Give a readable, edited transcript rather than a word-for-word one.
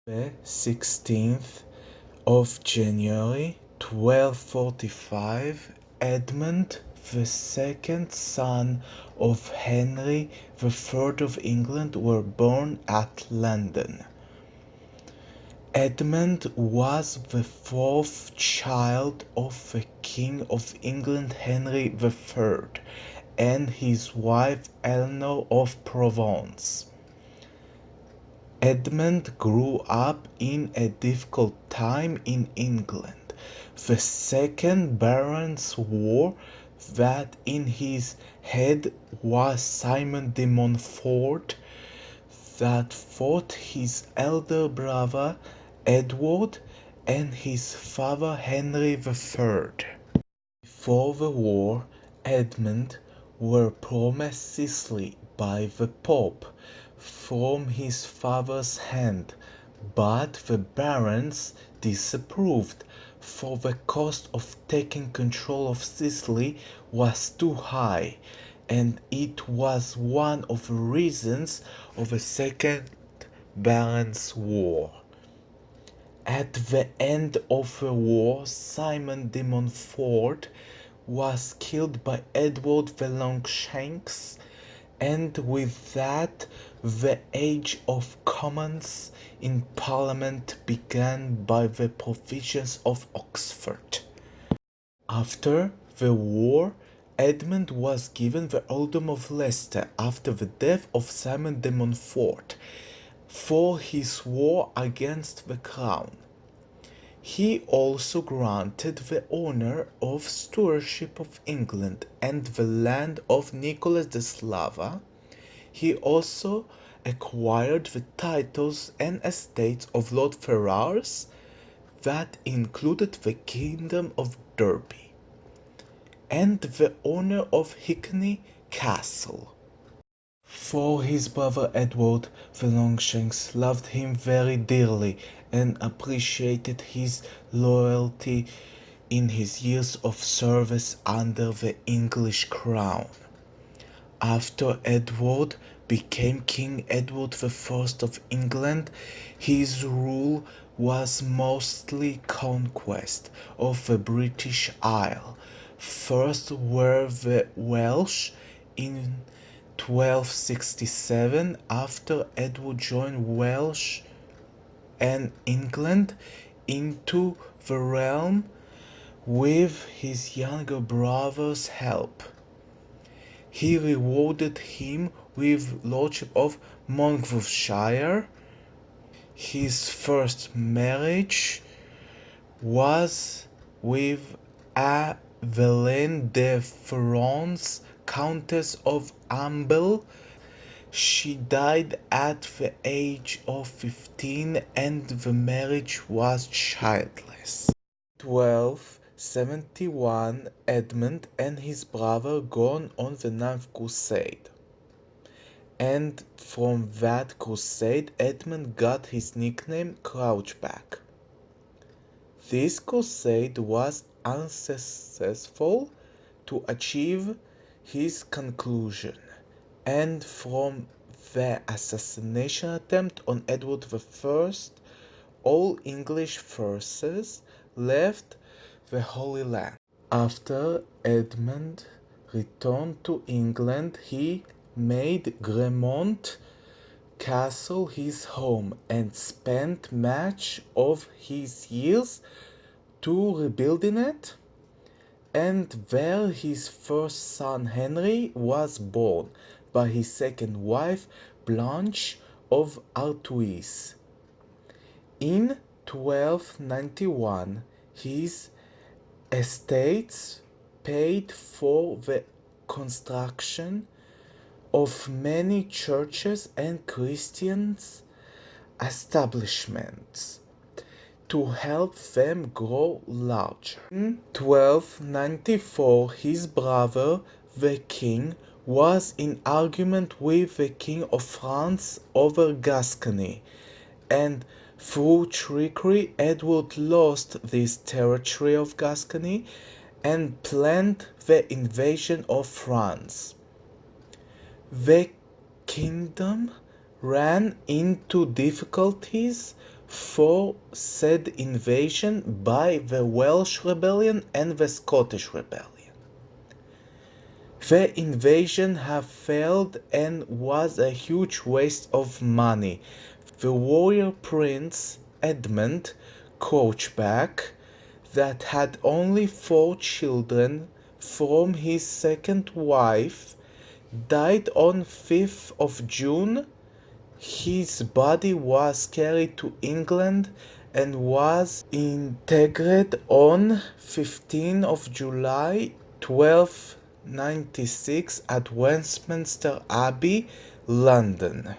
The 16th of January 1245, Edmund the second son of Henry the Third of England were born at London. Edmund was the fourth child of the King of England Henry the Third and his wife Eleanor of Provence. Edmund grew up in a difficult time in England. The Second Barons' War that in his head was Simon de Montfort that fought his elder brother Edward and his father Henry the Third. Before the war, Edmund were promised Sicily by the Pope from his father's hand, but the barons disapproved, for the cost of taking control of Sicily was too high, and it was one of the reasons of the Second Barons' War. At the end of the war, Simon de Montfort was killed by Edward the Longshanks, and with that the Age of Commons in Parliament began by the Provisions of Oxford. After the war, Edmund was given the earldom of Leicester after the death of Simon de Montfort for his war against the crown. He also granted the honour of stewardship of England and the land of Nicholas the Slava. He also acquired the titles and estates of Lord Ferrars that included the kingdom of Derby and the honour of Hickney Castle. For his brother Edward, the Longshanks loved him very dearly and appreciated his loyalty in his years of service under the English crown. After Edward became King Edward the First of England, his rule was mostly conquest of the British Isle. First were the Welsh in 1267 after Edward joined Wales and England into the realm with his younger brother's help. He rewarded him with lordship of Monmouthshire. His first marriage was with Aveline de France, Countess of Amble. She died at the age of 15 and the marriage was childless. 1271, Edmund and his brother gone on the Ninth Crusade. And from that crusade, Edmund got his nickname Crouchback. This crusade was unsuccessful to achieve his conclusion, and from the assassination attempt on Edward I, all English forces left the Holy Land. After Edmund returned to England, he made Gremont Castle his home and spent much of his years to rebuilding it, and there his first son Henry was born by his second wife Blanche of Artois. In 1291 his estates paid for the construction of many churches and Christian establishments to help them grow larger. In 1294 his brother, the king, was in argument with the King of France over Gascony, and through trickery Edward lost this territory of Gascony and planned the invasion of France. The kingdom ran into difficulties for said invasion by the Welsh Rebellion and the Scottish Rebellion. The invasion had failed and was a huge waste of money. The warrior prince Edmund Crouchback, that had only 4 children from his second wife, died on 5th of June. His body was carried to England and was interred on 15th of July 1296 at Westminster Abbey, London.